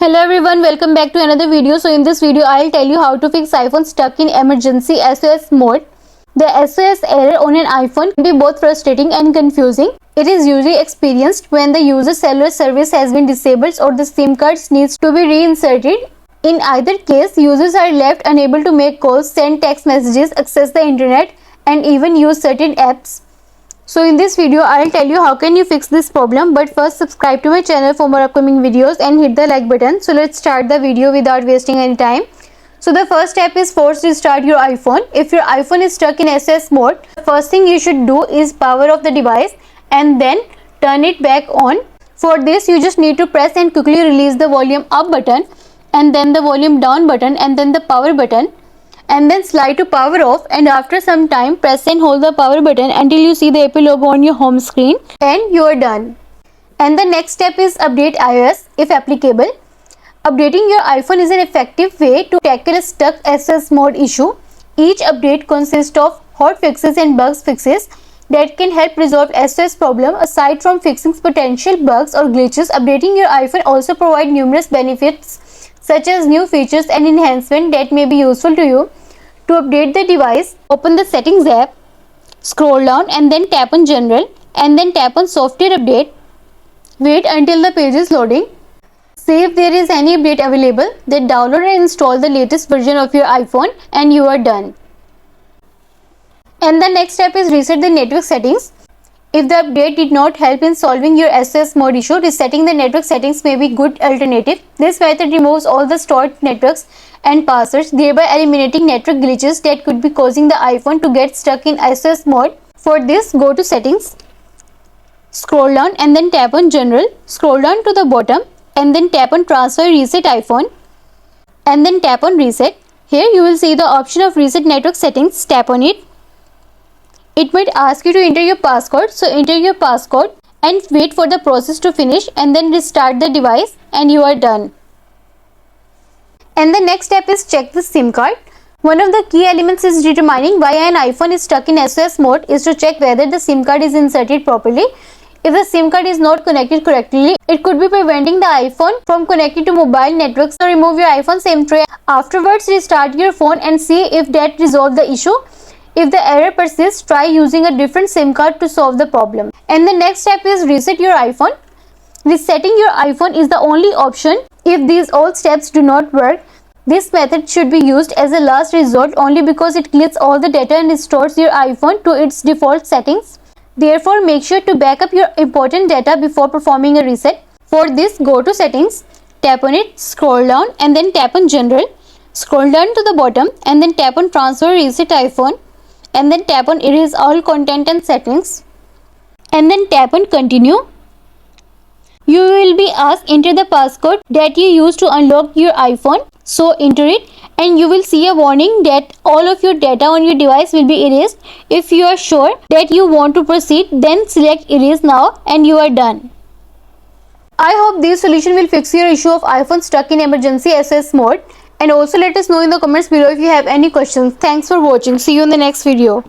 Hello everyone, welcome back to another video. So in this video I'll tell you how to fix iPhone stuck in emergency SOS mode. The SOS error on an iPhone can be both frustrating and confusing. It is usually experienced when the user's cellular service has been disabled or the SIM card needs to be reinserted. In either case, users are left unable to make calls, send text messages, access the internet and even use certain apps. So in this video I'll tell you how can you fix this problem, but first subscribe to my channel for more upcoming videos and hit the like button. So let's start the video without wasting any time. So the first step is force restart your iPhone. If your iPhone is stuck in SOS mode, the first thing you should do is power off the device and then turn it back on. For this you just need to press and quickly release the volume up button and then the volume down button and then the power button, and then slide to power off, and after some time press and hold the power button until you see the Apple logo on your home screen and you are done. And the next step is update iOS if applicable. Updating your iPhone is an effective way to tackle a stuck SOS mode issue. Each update consists of hot fixes and bug fixes that can help resolve SOS problem. Aside from fixing potential bugs or glitches, updating your iPhone also provides numerous benefits such as new features and enhancements that may be useful to you. To update the device, open the Settings app, scroll down and then tap on General and then tap on Software Update. Wait until the page is loading. See if there is any update available. Then download and install the latest version of your iPhone and you are done. And the next step is reset the network settings. If the update did not help in solving your SOS mode issue, resetting the network settings may be a good alternative. This method removes all the stored networks and passwords, thereby eliminating network glitches that could be causing the iPhone to get stuck in SOS mode. For this, go to Settings, scroll down and then tap on General, scroll down to the bottom and then tap on Transfer Reset iPhone and then tap on Reset. Here you will see the option of Reset Network Settings. Tap on it. It might ask you to enter your passcode, so enter your passcode and wait for the process to finish and then restart the device and you are done. And the next step is check the SIM card. One of the key elements is determining why an iPhone is stuck in SOS mode is to check whether the SIM card is inserted properly. If the SIM card is not connected correctly, it could be preventing the iPhone from connecting to mobile networks. So remove your iPhone SIM tray. Afterwards, restart your phone and see if that resolves the issue. If the error persists, try using a different SIM card to solve the problem. And the next step is reset your iPhone. Resetting your iPhone is the only option if these all steps do not work. This method should be used as a last resort only because it clears all the data and restores your iPhone to its default settings. Therefore, make sure to back up your important data before performing a reset. For this, go to Settings, tap on it, scroll down and then tap on General. Scroll down to the bottom and then tap on Transfer Reset iPhone and then tap on Erase All Content and Settings and then tap on Continue. You will be asked enter the passcode that you used to unlock your iPhone. So enter it and you will see a warning that all of your data on your device will be erased. If you are sure that you want to proceed, then select Erase Now and you are done. I hope this solution will fix your issue of iPhone stuck in emergency SOS mode. And also let us know in the comments below if you have any questions. Thanks for watching. See you in the next video.